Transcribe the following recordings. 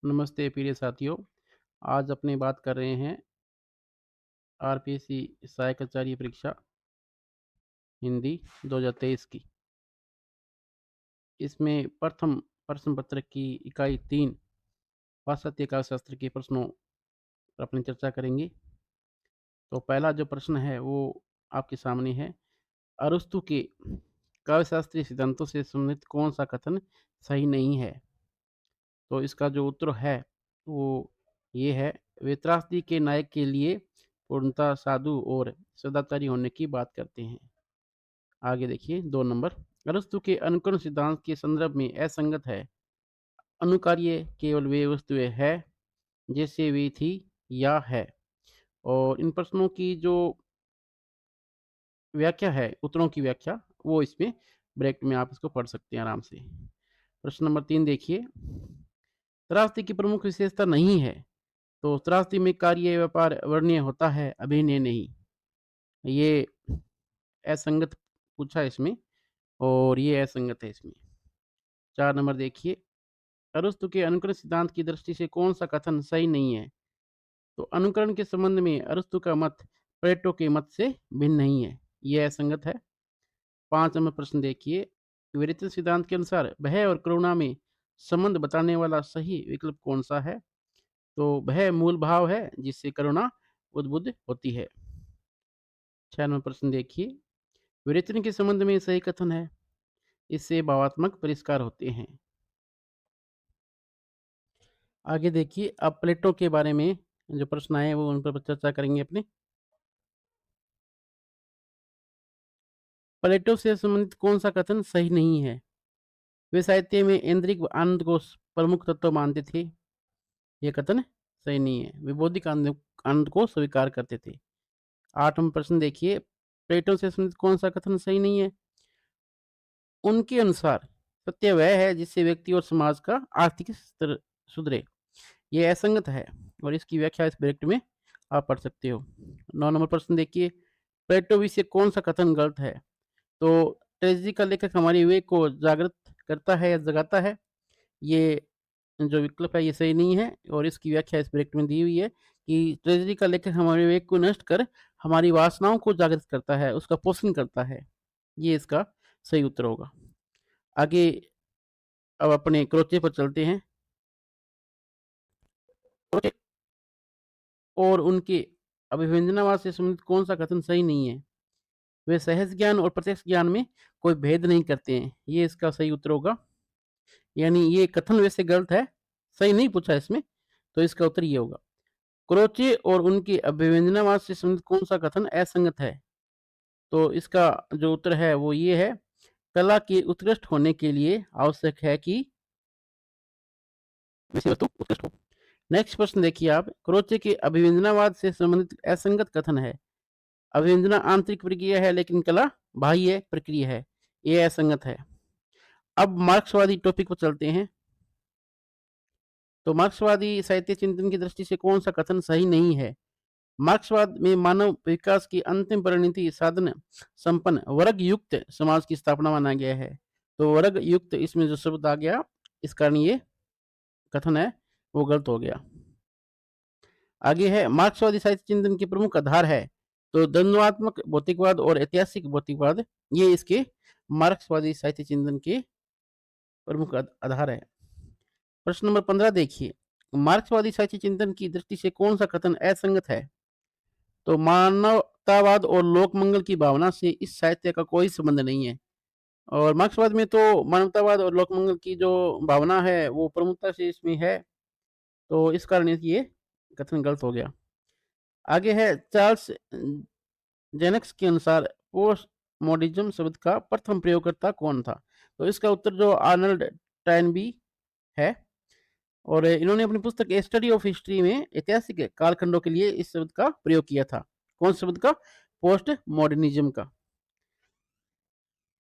नमस्ते प्रिय साथियों। आज अपनी बात कर रहे हैं आरपीएससी सहायक कर्मचारी परीक्षा हिंदी 2023 की। इसमें प्रथम प्रश्न पत्र की इकाई 3 पाश्चात्य काव्यशास्त्र के प्रश्नों पर अपनी चर्चा करेंगे। तो पहला जो प्रश्न है वो आपके सामने है। अरस्तु के काव्यशास्त्रीय सिद्धांतों से संबंधित कौन सा कथन सही नहीं है? तो इसका जो उत्तर है वो ये है, वे त्रासदी के नायक के लिए पूर्णतः साधु और सदाचारी होने की बात करते हैं। आगे देखिए 2 नंबर, अरस्तु के अनुकरण सिद्धांत के संदर्भ में असंगत है। अनुकार्य केवल वे वस्तुएं है जैसे वे थी या है। और इन प्रश्नों की जो व्याख्या है, उत्तरों की व्याख्या, वो इसमें ब्रैकेट में आप इसको पढ़ सकते हैं आराम से। प्रश्न नंबर 3 देखिए, त्रासदी की प्रमुख विशेषता नहीं है। तो त्रासदी में कार्य व्यापार वर्णीय होता है, अभिनय नहीं। ये असंगत पूछा है इसमें और ये असंगत है इसमें। 4 नंबर देखिए, अरस्तु के अनुकरण सिद्धांत की दृष्टि से कौन सा कथन सही नहीं है? तो अनुकरण के संबंध में अरस्तु का मत प्लेटो के मत से भिन्न नहीं है, यह असंगत है। 5 नंबर प्रश्न देखिए, विवेचन सिद्धांत के अनुसार भय और करुणा में संबंध बताने वाला सही विकल्प कौन सा है? तो भय मूल भाव है जिससे करुणा उद्बुद्ध होती है। 6 नंबर प्रश्न देखिए, विवेचन के संबंध में सही कथन है, इससे भावात्मक परिष्कार होते हैं। आगे देखिए, अब प्लेटो के बारे में जो प्रश्न आए वो उन पर चर्चा करेंगे अपने। प्लेटो से संबंधित कौन सा कथन सही नहीं है? वे साहित्य में ऐन्द्रिक आनंद को प्रमुख तत्व मानते थे, ये कथन सही नहीं है। वे बौद्धिक आनंद आनंद को स्वीकार करते थे। 8 नंबर प्रश्न देखिए, प्लेटो से संबंधित कौन सा कथन सही नहीं है? उनके अनुसार सत्य वह है जिससे व्यक्ति और समाज का आर्थिक स्तर सुधरे। ये असंगत है और इसकी व्याख्या इस ब्रैकेट में आप पढ़ सकते हो। 9 नंबर प्रश्न देखिए, प्लेटो विषय कौन सा कथन गलत है? तो ट्रेजेडी का लेखक हमारे विवेक को जागृत करता है या जगाता है, ये जो विकल्प है ये सही नहीं है और इसकी व्याख्या इस ब्रैकेट में दी हुई है कि ट्रेजेडी का लेखक हमारे विवेक को नष्ट कर हमारी वासनाओं को जागृत करता है, उसका पोषण करता है। ये इसका सही उत्तर होगा। आगे अब अपने क्रोचे पर चलते हैं। क्रोचे और उनके अभिव्यंजनावाद से संबंधित कौन सा कथन सही नहीं है? वे सहज ज्ञान और प्रत्यक्ष ज्ञान में कोई भेद नहीं करते हैं, ये इसका सही उत्तर होगा। यानी ये कथन वैसे गलत है, सही नहीं पूछा इसमें, तो इसका उत्तर ये होगा। क्रोचे और उनके अभिव्यंजनावाद से संबंधित कौन सा कथन असंगत है? तो इसका जो उत्तर है वो ये है, कला के उत्कृष्ट होने के लिए आवश्यक है कि विषय वस्तु उत्कृष्ट हो। नेक्स्ट प्रश्न देखिए आप, क्रोचे के अभिव्यंजनावाद से संबंधित असंगत कथन है। अभिव्यंजना आंतरिक प्रक्रिया है लेकिन कला बाह्य प्रक्रिया है, ये असंगत है। अब मार्क्सवादी टॉपिक पर चलते हैं। तो मार्क्सवादी साहित्य चिंतन की दृष्टि से कौन सा कथन सही नहीं है? मार्क्सवाद में मानव विकास की अंतिम परिणति साधन संपन्न वर्ग युक्त समाज की स्थापना माना गया है। तो वर्ग युक्त इसमें जो शब्द आ गया, इस कारण ये कथन है वो गलत हो गया। आगे है, मार्क्सवादी साहित्य चिंतन के प्रमुख आधार है। तो द्वंद्वात्मक भौतिकवाद और ऐतिहासिक भौतिकवाद, ये इसके मार्क्सवादी साहित्य चिंतन के प्रमुख आधार है। प्रश्न नंबर 15 देखिए, मार्क्सवादी साहित्य चिंतन की दृष्टि से कौन सा कथन असंगत है? तो मानवतावाद और लोक मंगल की भावना से इस साहित्य का कोई संबंध नहीं है। और मार्क्सवाद में तो मानवतावाद और लोक मंगल की जो भावना है वो प्रमुखता से इसमें है, तो इस कारण ये कथन गलत हो गया। आगे है, चार्ल्स जेनक्स के अनुसार पोस्ट मॉडर्निज्म शब्द का प्रथम प्रयोगकर्ता कौन था? तो इसका उत्तर जो आर्नल्ड टॉयनबी है और इन्होंने अपनी पुस्तक ए स्टडी ऑफ हिस्ट्री में ऐतिहासिक कालखंडों के लिए इस शब्द का प्रयोग किया था। कौन शब्द का? पोस्ट मॉडर्निज्म का।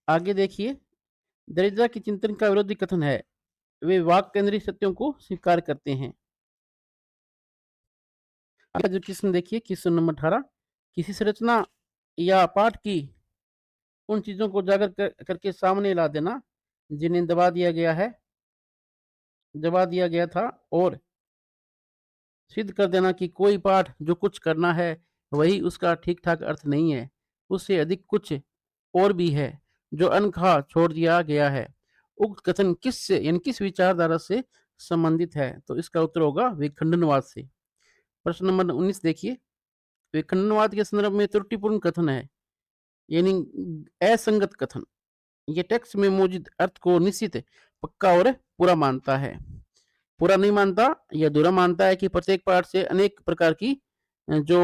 आगे देखिए, दरिद्र के चिंतन का विरोधी कथन है, वे वाक केंद्रित सत्यों को स्वीकार करते हैं। आगे जो क्वेश्चन देखिए, क्वेश्चन नंबर 18, किसी संरचना या पाठ की उन चीजों को उजागर करके सामने ला देना जिन्हें दबा दिया गया था और सिद्ध कर देना कि कोई पाठ जो कुछ करना है वही उसका ठीक-ठाक अर्थ नहीं है, उससे अधिक कुछ और भी है जो अनकहा छोड़ दिया गया है। उक्त कथन किससे यानी किस विचारधारा से संबंधित है? तो इसका उत्तर होगा विखंडनवाद से। प्रश्न नंबर 19 देखिए, विखंडनवाद के संदर्भ में त्रुटिपूर्ण कथन है, यानी असंगत कथन। ये टेक्स्ट में मौजूद अर्थ को निश्चित, पक्का और पूरा मानता है। पूरा नहीं मानता या अधूरा मानता है कि प्रत्येक पाठ से अनेक प्रकार की जो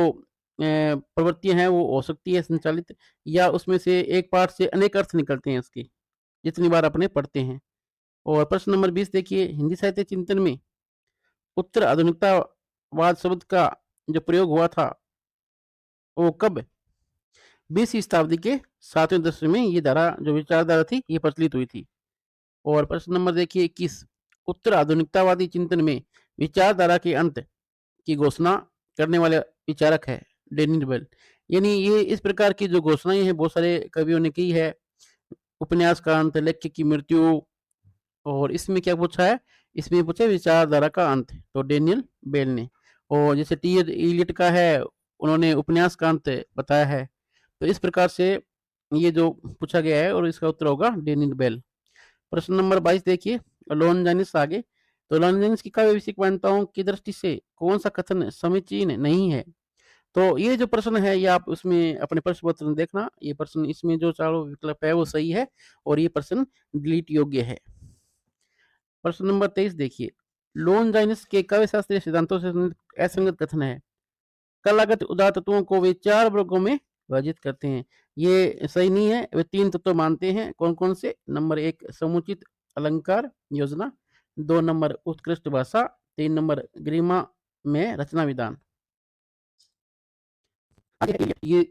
प्रवृत्तियाँ हैं वो हो सकती है संचालित, या उसमें से एक पाठ से अनेक अर्थ निकलते हैं उसके, जितनी बार अपने पढ़ते हैं। और प्रश्न नंबर 20 देखिए, हिंदी साहित्य चिंतन में उत्तर आधुनिकतावाद शब्द का जो प्रयोग हुआ था, वो कब? 20वीं शताब्दी के 7वें दशक में ये धारा जो विचारधारा थी, ये प्रचलित हुई थी। और प्रश्न नंबर देखिए 21, उत्तर आधुनिकतावादी चिंतन में विचारधारा के अंत की घोषणा करने वाले विचारक है डेनियल बेल। यानी ये इस प्रकार की जो घोषणाएं हैं बहुत सारे कवियों ने की है। उपन्यास का अंत, लेखक की मृत्यु, और इसमें क्या पूछा है? इसमें पूछा है विचारधारा का अंत, तो डेनियल बेल ने। और जैसे टी एस इलियट का है, उन्होंने उपन्यास का अंत बताया है। तो इस प्रकार से ये जो पूछा गया है और इसका उत्तर होगा डेनियल बेल। प्रश्न नंबर 22 देखिए, लॉन्जानिस आगे। तो लॉन्जानिस की काव्य विषयक मान्यताओं की दृष्टि से कौन सा कथन समीचीन नहीं है? तो ये जो प्रश्न है ये आप उसमें अपने प्रश्न पत्र में देखना, ये प्रश्न इसमें जो चारों विकल्प है वो सही है और ये प्रश्न डिलीट योग्य है। प्रश्न नंबर 23 देखिए, लॉन्जानिस के काव्य शास्त्रीय सिद्धांतों से संबंधित असंगत कथन है। कलागत उदार तत्वों को वे 4 वर्गों में विभाजित करते हैं। ये सही नहीं है, वे 3 तत्व मानते हैं। कौन-कौन से? नंबर 1 समुचित अलंकार योजना, 2 नंबर उत्कृष्ट भाषा, 3 नंबर गरिमा में रचना विधान। ये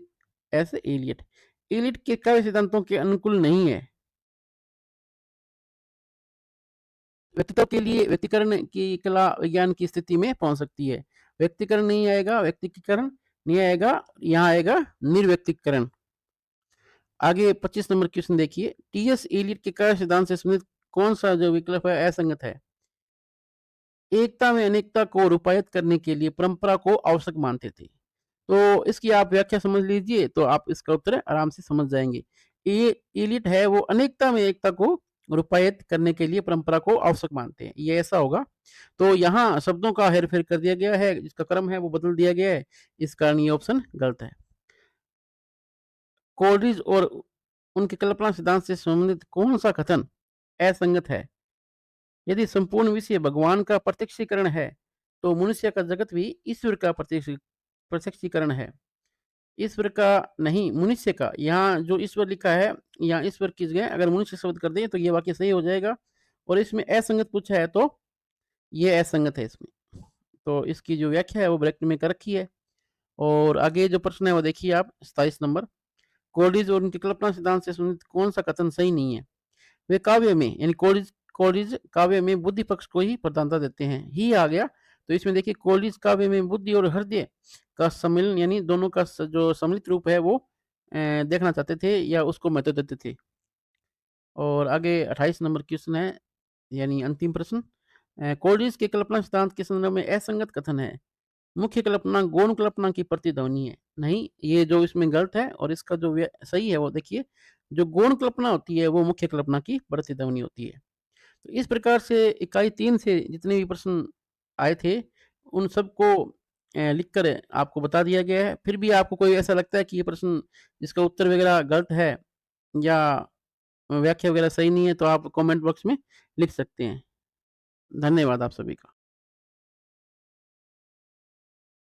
ऐसे एलियट एलियट के काव्य सिद्धांतों के अनुकूल नहीं है। व्यक्तित्व के लिए व्यक्तिकरण की कला विज्ञान की स्थिति में पहुंच सकती है। व्यक्तिकरण नहीं आएगा, व्यक्तिकरण नहीं आएगा, यहाँ आएगा निर्व्यक्तिकरण। आगे 25 नंबर क्वेश्चन देखिए, टी.एस. एलियट के कार्य सिद्धांत से संबंधित कौन सा जो विकल्प है असंगत है? एकता में अनेकता को रूपायित करने के लिए परंपरा को आवश्यक मानते थे। तो इसकी आप व्याख्या समझ लीजिए तो आप इसका उत्तर आराम से समझ जाएंगे। ये एलियट है वो अनेकता में एकता को रूपायित करने के लिए परंपरा को आवश्यक मानते हैं, ये ऐसा होगा। तो यहाँ शब्दों का हेरफेर कर दिया गया है, जिसका क्रम है वो बदल दिया गया है, इस कारण ये ऑप्शन गलत है। कोलरिज और उनके कल्पना सिद्धांत से संबंधित कौन सा कथन असंगत है? यदि संपूर्ण विषय भगवान का प्रत्यक्षीकरण है, तो मनुष्य का जगत भी ईश्वर का प्रत्यक्षीकरण है। ईश्वर का नहीं, मनुष्य का। यहाँ जो ईश्वर लिखा है, यहाँ ईश्वर की जगह अगर मनुष्य शब्द कर दें तो ये वाक्य सही हो जाएगा। और इसमें असंगत पूछा है तो ये असंगत है इसमें। तो इसकी जो व्याख्या है वो ब्रैकेट में कर रखी है। और आगे जो प्रश्न है वो देखिए आप 27 नंबर, कोलरिज और उनकी कल्पना सिद्धांत से संबंधित कौन सा कथन सही नहीं है? वे काव्य में यानी कोलरिज कोलरिज काव्य में बुद्धि पक्ष को ही प्रधानता देते हैं, ही आ गया। तो इसमें देखिए कोलरिज काव्य में बुद्धि और हृदय का सम्मिलन यानी दोनों का जो सम्मिलित रूप है वो देखना चाहते थे या उसको महत्व देते थे। और आगे 28 नंबर क्वेश्चन है, यानी अंतिम प्रश्न, कोलरिज के कल्पना सिद्धांत के संदर्भ में असंगत कथन है। मुख्य कल्पना गौण कल्पना की प्रतिध्वनि है। नहीं, ये जो इसमें गलत है और इसका जो सही है वो देखिए, जो गौण कल्पना होती है वो मुख्य कल्पना की प्रतिध्वनि होती है। तो इस प्रकार से इकाई 3 से जितने भी प्रश्न आए थे उन सबको लिखकर आपको बता दिया गया है। फिर भी आपको कोई ऐसा लगता है कि ये प्रश्न जिसका उत्तर वगैरह गलत है या व्याख्या वगैरह सही नहीं है तो आप कमेंट बॉक्स में लिख सकते हैं। धन्यवाद आप सभी का।